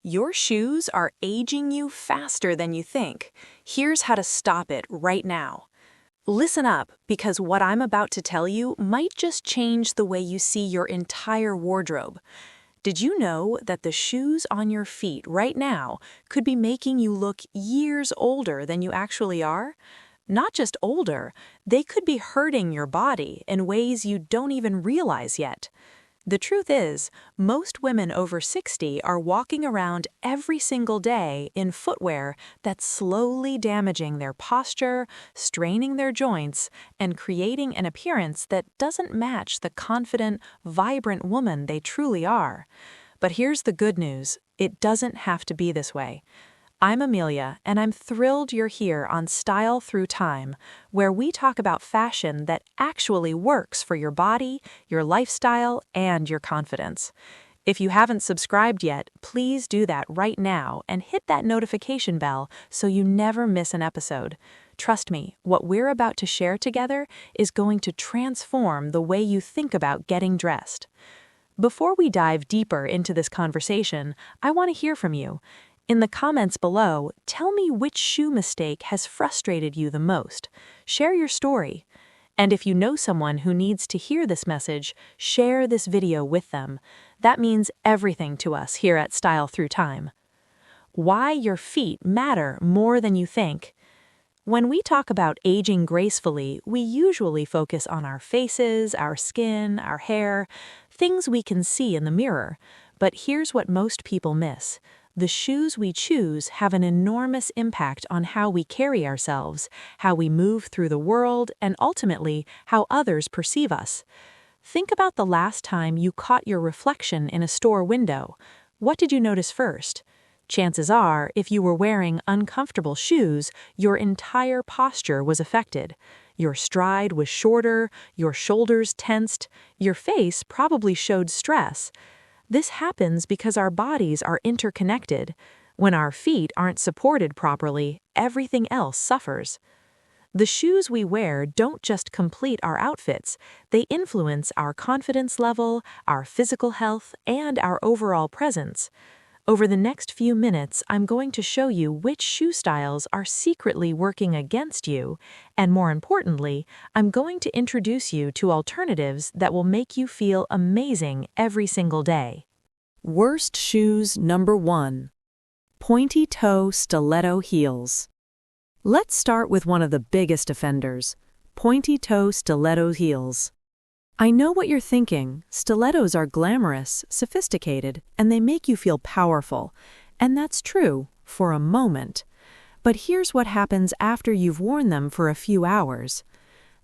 Your shoes are aging you faster than you think. Here's how to stop it right now. Listen up, because what I'm about to tell you might just change the way you see your entire wardrobe. Did you know that the shoes on your feet right now could be making you look years older than you actually are? Not just older, they could be hurting your body in ways you don't even realize yet. The truth is, most women over 60 are walking around every single day in footwear that's slowly damaging their posture, straining their joints, and creating an appearance that doesn't match the confident, vibrant woman they truly are. But here's the good news: it doesn't have to be this way. I'm Amelia, and I'm thrilled you're here on Style Through Time, where we talk about fashion that actually works for your body, your lifestyle, and your confidence. If you haven't subscribed yet, please do that right now and hit that notification bell so you never miss an episode. Trust me, what we're about to share together is going to transform the way you think about getting dressed. Before we dive deeper into this conversation, I want to hear from you. In the comments below, tell me which shoe mistake has frustrated you the most. Share your story. And if you know someone who needs to hear this message, share this video with them. That means everything to us here at Style Through Time. Why your feet matter more than you think. When we talk about aging gracefully, we usually focus on our faces, our skin, our hair, things we can see in the mirror. But here's what most people miss. The shoes we choose have an enormous impact on how we carry ourselves, how we move through the world, and ultimately, how others perceive us. Think about the last time you caught your reflection in a store window. What did you notice first? Chances are, if you were wearing uncomfortable shoes, your entire posture was affected. Your stride was shorter, your shoulders tensed, your face probably showed stress. This happens because our bodies are interconnected. When our feet aren't supported properly, everything else suffers. The shoes we wear don't just complete our outfits, they influence our confidence level, our physical health, and our overall presence. Over the next few minutes, I'm going to show you which shoe styles are secretly working against you, and more importantly, I'm going to introduce you to alternatives that will make you feel amazing every single day. Worst shoes number 1. Pointy-toe stiletto heels. Let's start with one of the biggest offenders, pointy-toe stiletto heels. I know what you're thinking. Stilettos are glamorous, sophisticated, and they make you feel powerful. And that's true, for a moment. But here's what happens after you've worn them for a few hours.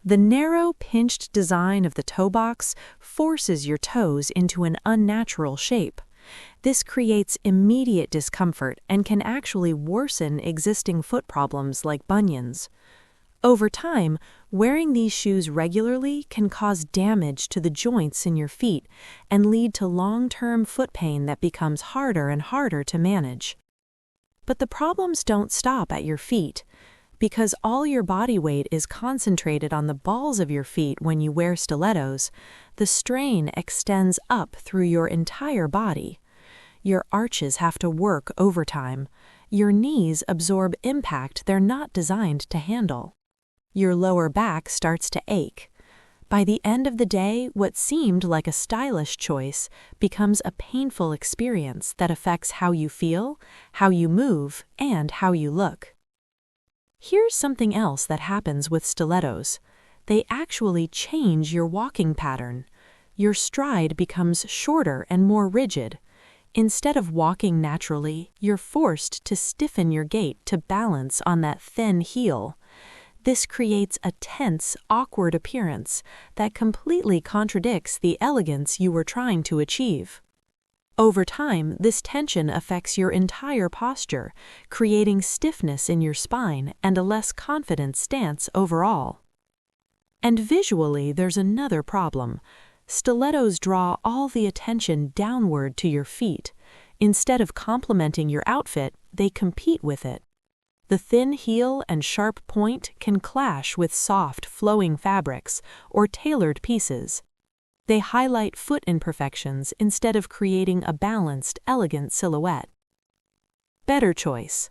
The narrow, pinched design of the toe box forces your toes into an unnatural shape. This creates immediate discomfort and can actually worsen existing foot problems like bunions. Over time, wearing these shoes regularly can cause damage to the joints in your feet and lead to long-term foot pain that becomes harder and harder to manage. But the problems don't stop at your feet. Because all your body weight is concentrated on the balls of your feet when you wear stilettos, the strain extends up through your entire body. Your arches have to work overtime. Your knees absorb impact they're not designed to handle. Your lower back starts to ache. By the end of the day, what seemed like a stylish choice becomes a painful experience that affects how you feel, how you move, and how you look. Here's something else that happens with stilettos. They actually change your walking pattern. Your stride becomes shorter and more rigid. Instead of walking naturally, you're forced to stiffen your gait to balance on that thin heel. This creates a tense, awkward appearance that completely contradicts the elegance you were trying to achieve. Over time, this tension affects your entire posture, creating stiffness in your spine and a less confident stance overall. And visually, there's another problem. Stilettos draw all the attention downward to your feet. Instead of complementing your outfit, they compete with it. The thin heel and sharp point can clash with soft, flowing fabrics or tailored pieces. They highlight foot imperfections instead of creating a balanced, elegant silhouette. Better choice.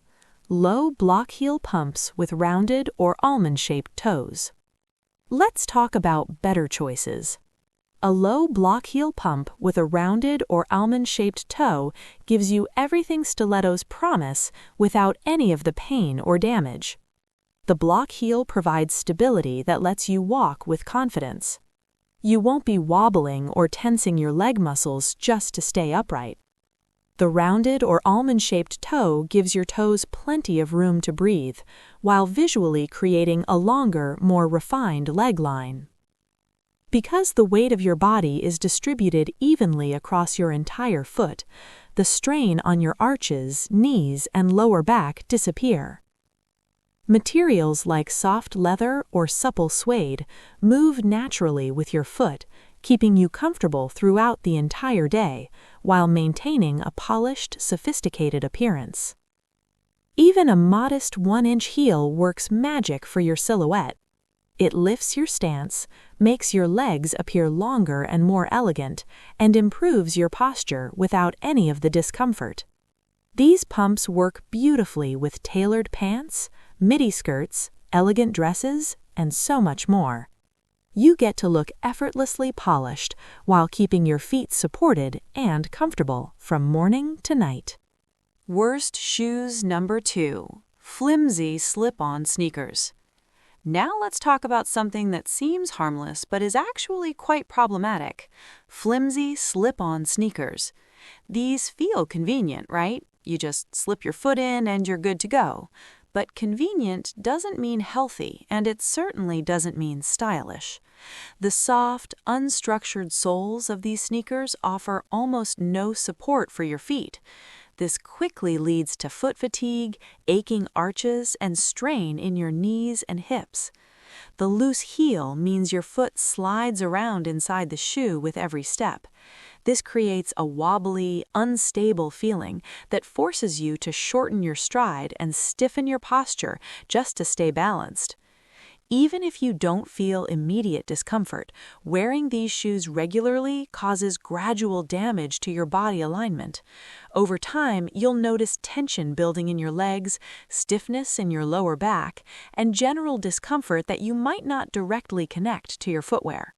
Low block heel pumps with rounded or almond-shaped toes. Let's talk about better choices. A low block heel pump with a rounded or almond-shaped toe gives you everything stilettos promise without any of the pain or damage. The block heel provides stability that lets you walk with confidence. You won't be wobbling or tensing your leg muscles just to stay upright. The rounded or almond-shaped toe gives your toes plenty of room to breathe, while visually creating a longer, more refined leg line. Because the weight of your body is distributed evenly across your entire foot, the strain on your arches, knees, and lower back disappear. Materials like soft leather or supple suede move naturally with your foot, keeping you comfortable throughout the entire day while maintaining a polished, sophisticated appearance. Even a modest 1-inch heel works magic for your silhouette. It lifts your stance, makes your legs appear longer and more elegant, and improves your posture without any of the discomfort. These pumps work beautifully with tailored pants, midi skirts, elegant dresses, and so much more. You get to look effortlessly polished while keeping your feet supported and comfortable from morning to night. Worst shoes number 2. Flimsy slip-on sneakers. Now let's talk about something that seems harmless but is actually quite problematic. Flimsy slip-on sneakers. These feel convenient, right? You just slip your foot in and you're good to go. But convenient doesn't mean healthy, and it certainly doesn't mean stylish. The soft, unstructured soles of these sneakers offer almost no support for your feet. This quickly leads to foot fatigue, aching arches, and strain in your knees and hips. The loose heel means your foot slides around inside the shoe with every step. This creates a wobbly, unstable feeling that forces you to shorten your stride and stiffen your posture just to stay balanced. Even if you don't feel immediate discomfort, wearing these shoes regularly causes gradual damage to your body alignment. Over time, you'll notice tension building in your legs, stiffness in your lower back, and general discomfort that you might not directly connect to your footwear.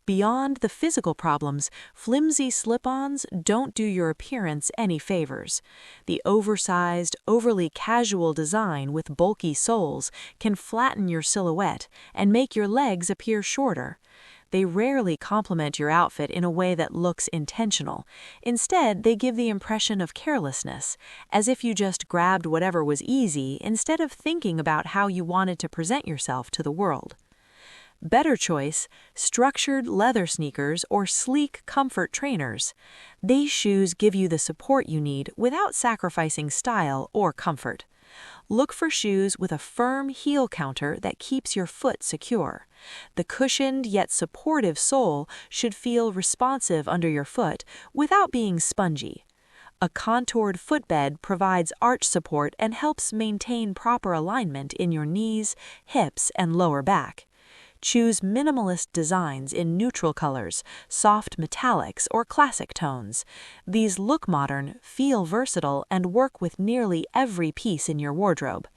Beyond the physical problems, flimsy slip-ons don't do your appearance any favors. The oversized, overly casual design with bulky soles can flatten your silhouette and make your legs appear shorter. They rarely complement your outfit in a way that looks intentional. Instead, they give the impression of carelessness, as if you just grabbed whatever was easy instead of thinking about how you wanted to present yourself to the world. Better choice, structured leather sneakers or sleek comfort trainers. These shoes give you the support you need without sacrificing style or comfort. Look for shoes with a firm heel counter that keeps your foot secure. The cushioned yet supportive sole should feel responsive under your foot without being spongy. A contoured footbed provides arch support and helps maintain proper alignment in your knees, hips, and lower back. Choose minimalist designs in neutral colors, soft metallics, or classic tones. These look modern, feel versatile, and work with nearly every piece in your wardrobe.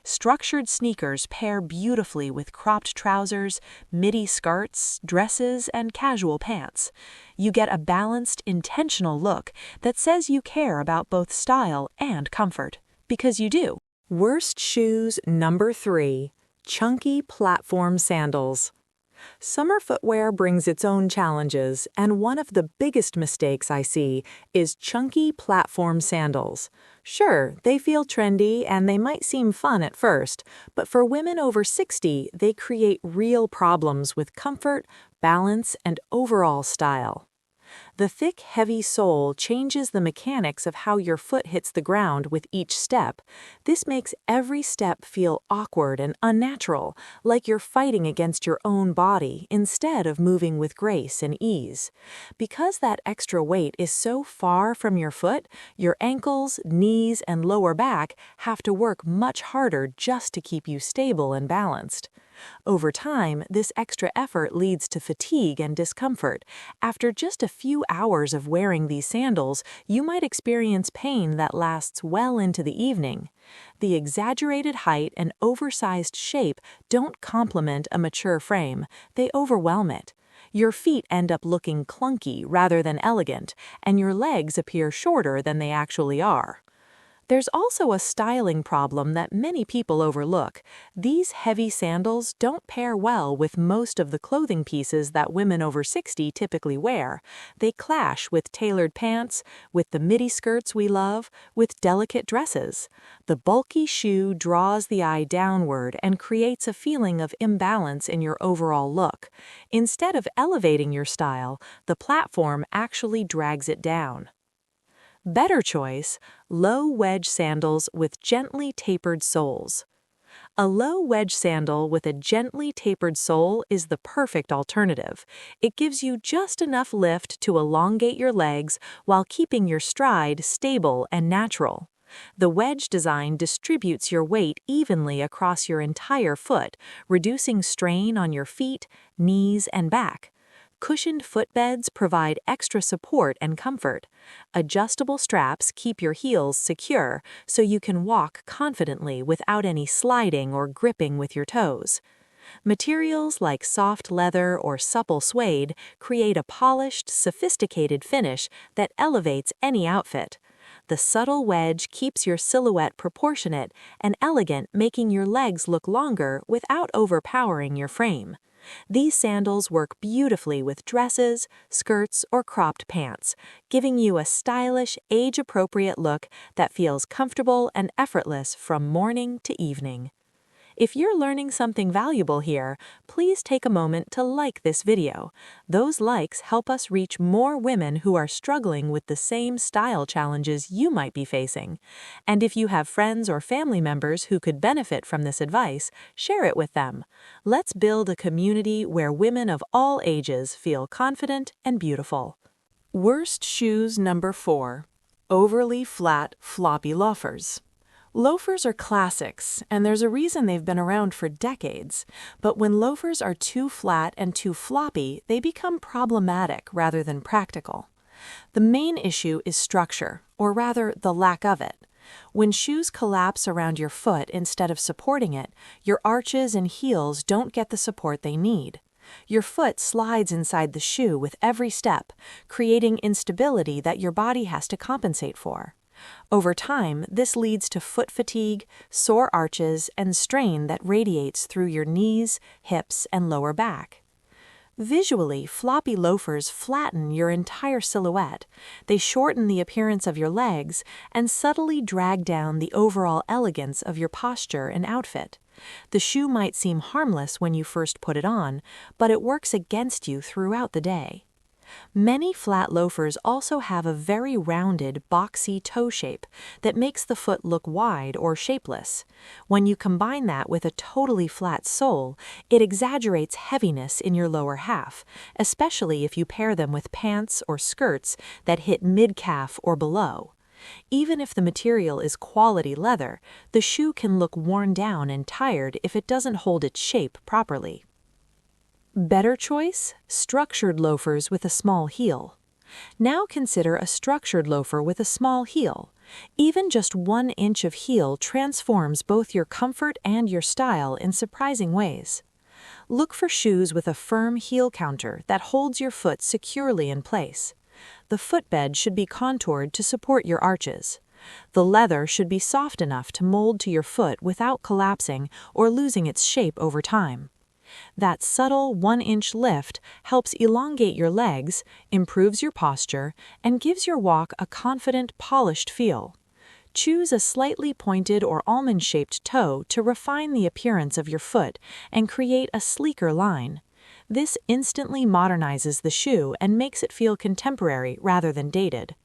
Structured sneakers pair beautifully with cropped trousers, midi skirts, dresses, and casual pants. You get a balanced, intentional look that says you care about both style and comfort. Because you do. Worst shoes number 3. Chunky platform sandals. Summer footwear brings its own challenges, and one of the biggest mistakes I see is chunky platform sandals. Sure, they feel trendy and they might seem fun at first, but for women over 60, they create real problems with comfort, balance, and overall style. The thick, heavy sole changes the mechanics of how your foot hits the ground with each step. This makes every step feel awkward and unnatural, like you're fighting against your own body instead of moving with grace and ease. Because that extra weight is so far from your foot, your ankles, knees, and lower back have to work much harder just to keep you stable and balanced. Over time, this extra effort leads to fatigue and discomfort. After just a few hours of wearing these sandals, you might experience pain that lasts well into the evening. The exaggerated height and oversized shape don't complement a mature frame, they overwhelm it. Your feet end up looking clunky rather than elegant, and your legs appear shorter than they actually are. There's also a styling problem that many people overlook. These heavy sandals don't pair well with most of the clothing pieces that women over 60 typically wear. They clash with tailored pants, with the midi skirts we love, with delicate dresses. The bulky shoe draws the eye downward and creates a feeling of imbalance in your overall look. Instead of elevating your style, the platform actually drags it down. Better choice, low wedge sandals with gently tapered soles. A low wedge sandal with a gently tapered sole is the perfect alternative. It gives you just enough lift to elongate your legs while keeping your stride stable and natural. The wedge design distributes your weight evenly across your entire foot, reducing strain on your feet, knees, and back. Cushioned footbeds provide extra support and comfort. Adjustable straps keep your heels secure so you can walk confidently without any sliding or gripping with your toes. Materials like soft leather or supple suede create a polished, sophisticated finish that elevates any outfit. The subtle wedge keeps your silhouette proportionate and elegant, making your legs look longer without overpowering your frame. These sandals work beautifully with dresses, skirts, or cropped pants, giving you a stylish, age-appropriate look that feels comfortable and effortless from morning to evening. If you're learning something valuable here, please take a moment to like this video. Those likes help us reach more women who are struggling with the same style challenges you might be facing. And if you have friends or family members who could benefit from this advice, share it with them. Let's build a community where women of all ages feel confident and beautiful. Worst shoes number 4. Overly flat, floppy loafers. Loafers are classics, and there's a reason they've been around for decades. But when loafers are too flat and too floppy, they become problematic rather than practical. The main issue is structure, or rather the lack of it. When shoes collapse around your foot instead of supporting it, your arches and heels don't get the support they need. Your foot slides inside the shoe with every step, creating instability that your body has to compensate for. Over time, this leads to foot fatigue, sore arches, and strain that radiates through your knees, hips, and lower back. Visually, floppy loafers flatten your entire silhouette. They shorten the appearance of your legs and subtly drag down the overall elegance of your posture and outfit. The shoe might seem harmless when you first put it on, but it works against you throughout the day. Many flat loafers also have a very rounded, boxy toe shape that makes the foot look wide or shapeless. When you combine that with a totally flat sole, it exaggerates heaviness in your lower half, especially if you pair them with pants or skirts that hit mid-calf or below. Even if the material is quality leather, the shoe can look worn down and tired if it doesn't hold its shape properly. Better choice, structured loafers with a small heel. Now consider a structured loafer with a small heel. Even just 1 inch of heel transforms both your comfort and your style in surprising ways. Look for shoes with a firm heel counter that holds your foot securely in place. The footbed should be contoured to support your arches. The leather should be soft enough to mold to your foot without collapsing or losing its shape over time. That subtle 1-inch lift helps elongate your legs, improves your posture, and gives your walk a confident, polished feel. Choose a slightly pointed or almond-shaped toe to refine the appearance of your foot and create a sleeker line. This instantly modernizes the shoe and makes it feel contemporary rather than dated.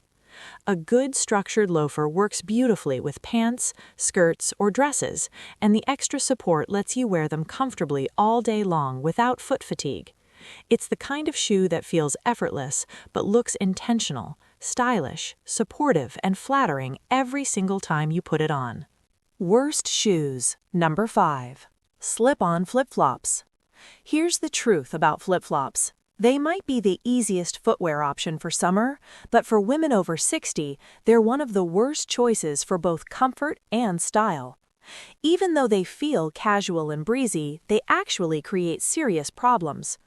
A good structured loafer works beautifully with pants, skirts, or dresses, and the extra support lets you wear them comfortably all day long without foot fatigue. It's the kind of shoe that feels effortless but looks intentional, stylish, supportive, and flattering every single time you put it on. Worst shoes. Number 5. Slip-on flip-flops. Here's the truth about flip-flops. They might be the easiest footwear option for summer, but for women over 60, they're one of the worst choices for both comfort and style. Even though they feel casual and breezy, they actually create serious problems.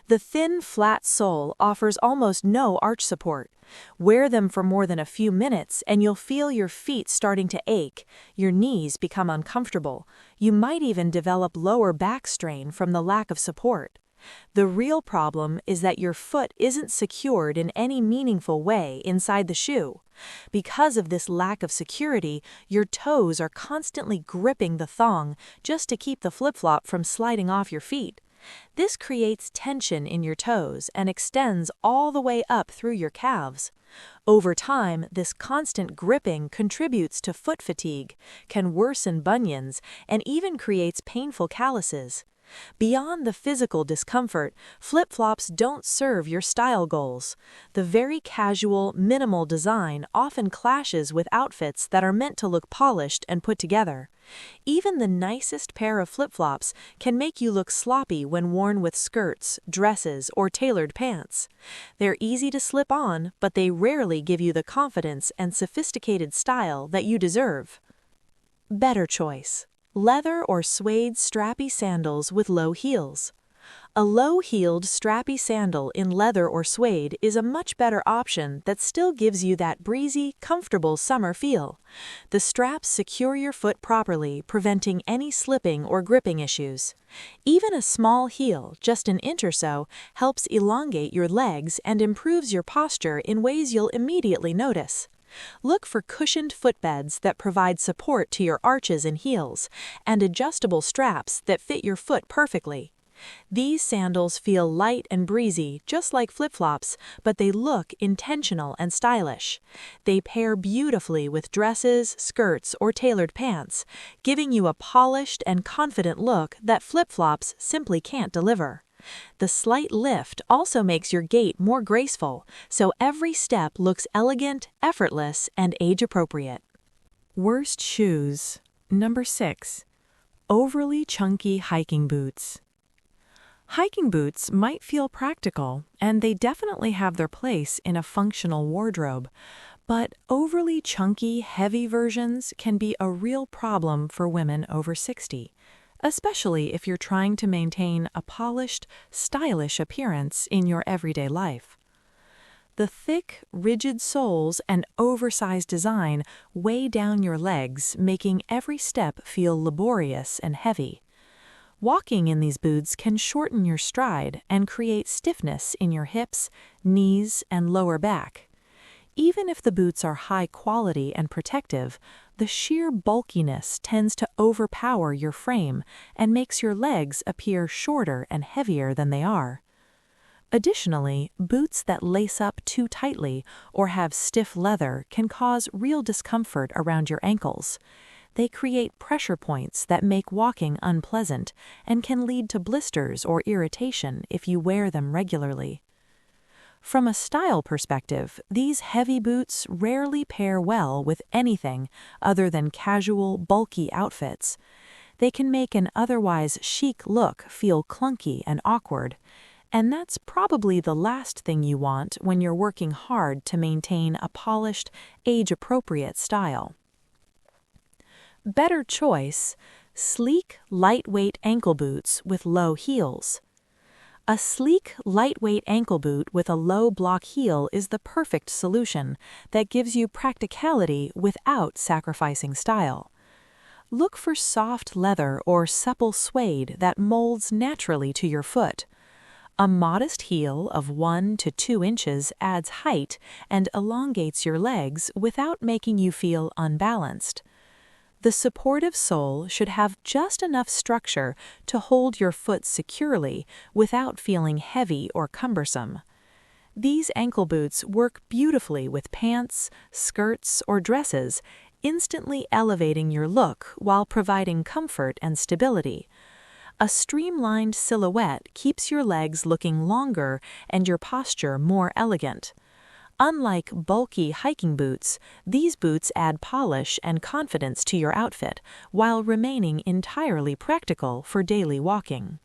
The thin, flat sole offers almost no arch support. Wear them for more than a few minutes and you'll feel your feet starting to ache, your knees become uncomfortable. You might even develop lower back strain from the lack of support. The real problem is that your foot isn't secured in any meaningful way inside the shoe. Because of this lack of security, your toes are constantly gripping the thong just to keep the flip-flop from sliding off your feet. This creates tension in your toes and extends all the way up through your calves. Over time, this constant gripping contributes to foot fatigue, can worsen bunions, and even creates painful calluses. Beyond the physical discomfort, flip-flops don't serve your style goals. The very casual, minimal design often clashes with outfits that are meant to look polished and put together. Even the nicest pair of flip-flops can make you look sloppy when worn with skirts, dresses, or tailored pants. They're easy to slip on, but they rarely give you the confidence and sophisticated style that you deserve. Better choice: leather or suede strappy sandals with low heels. A low-heeled strappy sandal in leather or suede is a much better option that still gives you that breezy, comfortable summer feel. The straps secure your foot properly, preventing any slipping or gripping issues. Even a small heel, just an inch or so, helps elongate your legs and improves your posture in ways you'll immediately notice. Look for cushioned footbeds that provide support to your arches and heels, and adjustable straps that fit your foot perfectly. These sandals feel light and breezy, just like flip-flops, but they look intentional and stylish. They pair beautifully with dresses, skirts, or tailored pants, giving you a polished and confident look that flip-flops simply can't deliver. The slight lift also makes your gait more graceful, so every step looks elegant, effortless, and age-appropriate. Worst shoes. Number 6. Overly chunky hiking boots. Hiking boots might feel practical, and they definitely have their place in a functional wardrobe, but overly chunky, heavy versions can be a real problem for women over 60. Especially if you're trying to maintain a polished, stylish appearance in your everyday life. The thick, rigid soles and oversized design weigh down your legs, making every step feel laborious and heavy. Walking in these boots can shorten your stride and create stiffness in your hips, knees, and lower back. Even if the boots are high quality and protective, the sheer bulkiness tends to overpower your frame and makes your legs appear shorter and heavier than they are. Additionally, boots that lace up too tightly or have stiff leather can cause real discomfort around your ankles. They create pressure points that make walking unpleasant and can lead to blisters or irritation if you wear them regularly. From a style perspective, these heavy boots rarely pair well with anything other than casual, bulky outfits. They can make an otherwise chic look feel clunky and awkward, and that's probably the last thing you want when you're working hard to maintain a polished, age-appropriate style. Better choice: sleek, lightweight ankle boots with low heels. A sleek, lightweight ankle boot with a low block heel is the perfect solution that gives you practicality without sacrificing style. Look for soft leather or supple suede that molds naturally to your foot. A modest heel of 1 to 2 inches adds height and elongates your legs without making you feel unbalanced. The supportive sole should have just enough structure to hold your foot securely without feeling heavy or cumbersome. These ankle boots work beautifully with pants, skirts, or dresses, instantly elevating your look while providing comfort and stability. A streamlined silhouette keeps your legs looking longer and your posture more elegant. Unlike bulky hiking boots, these boots add polish and confidence to your outfit while remaining entirely practical for daily walking.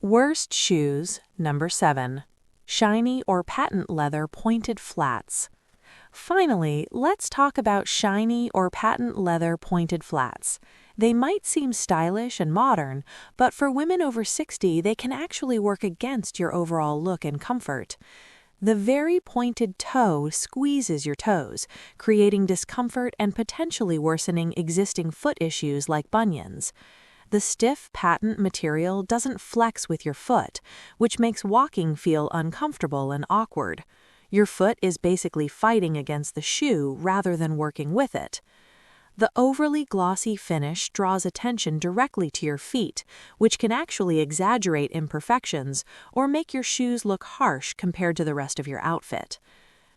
Worst shoes. Number 7. shiny or patent leather pointed flats. Finally, let's talk about shiny or patent leather pointed flats. They might seem stylish and modern, but for women over 60, they can actually work against your overall look and comfort. The very pointed toe squeezes your toes, creating discomfort and potentially worsening existing foot issues like bunions. The stiff patent material doesn't flex with your foot, which makes walking feel uncomfortable and awkward. Your foot is basically fighting against the shoe rather than working with it. The overly glossy finish draws attention directly to your feet, which can actually exaggerate imperfections or make your shoes look harsh compared to the rest of your outfit.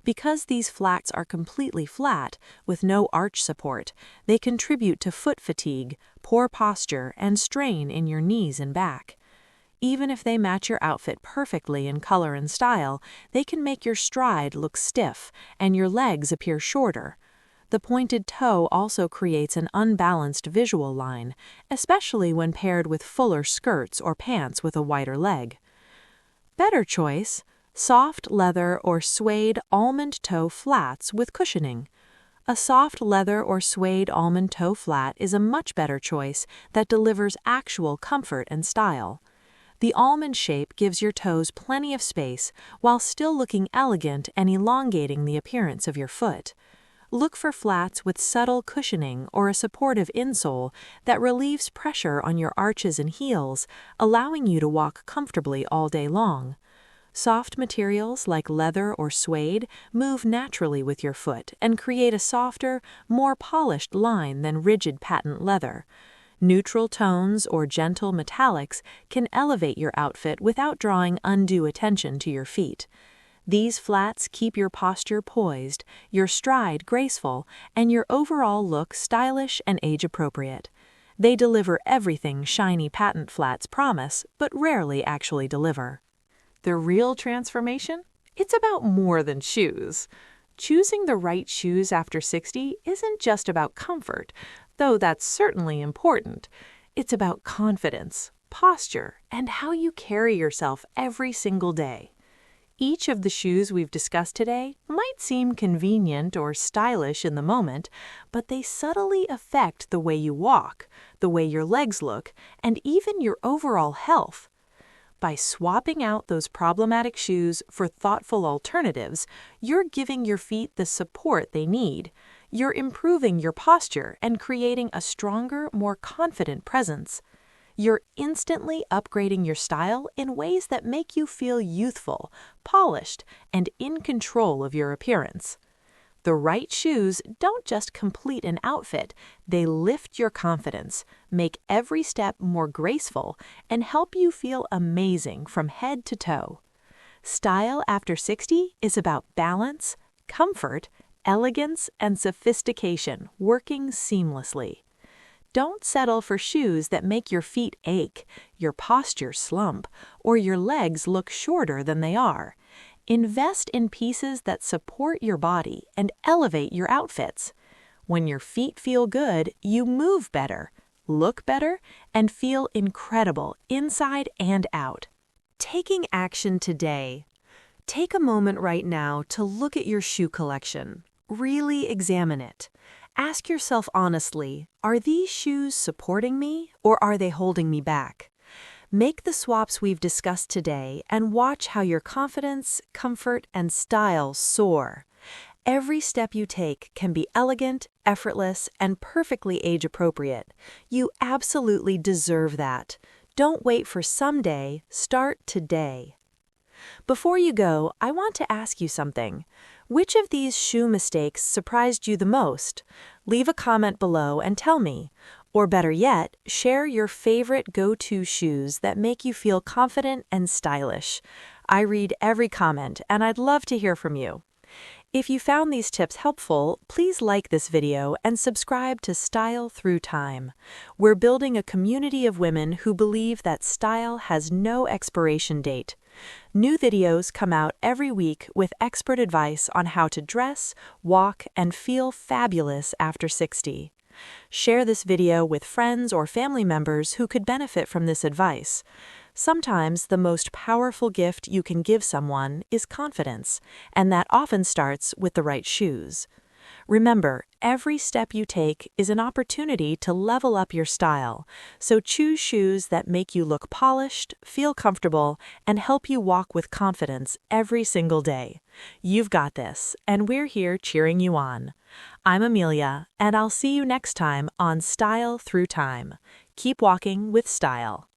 Because these flats are completely flat, with no arch support, they contribute to foot fatigue, poor posture, and strain in your knees and back. Even if they match your outfit perfectly in color and style, they can make your stride look stiff and your legs appear shorter. The pointed toe also creates an unbalanced visual line, especially when paired with fuller skirts or pants with a wider leg. Better choice: soft leather or suede almond toe flats with cushioning. A soft leather or suede almond toe flat is a much better choice that delivers actual comfort and style. The almond shape gives your toes plenty of space while still looking elegant and elongating the appearance of your foot. Look for flats with subtle cushioning or a supportive insole that relieves pressure on your arches and heels, allowing you to walk comfortably all day long. Soft materials like leather or suede move naturally with your foot and create a softer, more polished line than rigid patent leather. Neutral tones or gentle metallics can elevate your outfit without drawing undue attention to your feet. These flats keep your posture poised, your stride graceful, and your overall look stylish and age-appropriate. They deliver everything shiny patent flats promise, but rarely actually deliver. The real transformation? It's about more than shoes. Choosing the right shoes after 60 isn't just about comfort, though that's certainly important. It's about confidence, posture, and how you carry yourself every single day. Each of the shoes we've discussed today might seem convenient or stylish in the moment, but they subtly affect the way you walk, the way your legs look, and even your overall health. By swapping out those problematic shoes for thoughtful alternatives, you're giving your feet the support they need. You're improving your posture and creating a stronger, more confident presence. You're instantly upgrading your style in ways that make you feel youthful, polished, and in control of your appearance. The right shoes don't just complete an outfit, they lift your confidence, make every step more graceful, and help you feel amazing from head to toe. Style after 60 is about balance, comfort, elegance, and sophistication working seamlessly. Don't settle for shoes that make your feet ache, your posture slump, or your legs look shorter than they are. Invest in pieces that support your body and elevate your outfits. When your feet feel good, you move better, look better, and feel incredible inside and out. Taking action today. Take a moment right now to look at your shoe collection. Really examine it. Ask yourself honestly, are these shoes supporting me or are they holding me back? Make the swaps we've discussed today and watch how your confidence, comfort, and style soar. Every step you take can be elegant, effortless, and perfectly age-appropriate. You absolutely deserve that. Don't wait for someday, start today. Before you go, I want to ask you something. Which of these shoe mistakes surprised you the most? Leave a comment below and tell me. Or better yet, share your favorite go-to shoes that make you feel confident and stylish. I read every comment and I'd love to hear from you. If you found these tips helpful, please like this video and subscribe to Style Through Time. We're building a community of women who believe that style has no expiration date. New videos come out every week with expert advice on how to dress, walk, and feel fabulous after 60. Share this video with friends or family members who could benefit from this advice. Sometimes the most powerful gift you can give someone is confidence, and that often starts with the right shoes. Remember, every step you take is an opportunity to level up your style, so choose shoes that make you look polished, feel comfortable, and help you walk with confidence every single day. You've got this, and we're here cheering you on. I'm Amelia, and I'll see you next time on Style Through Time. Keep walking with style.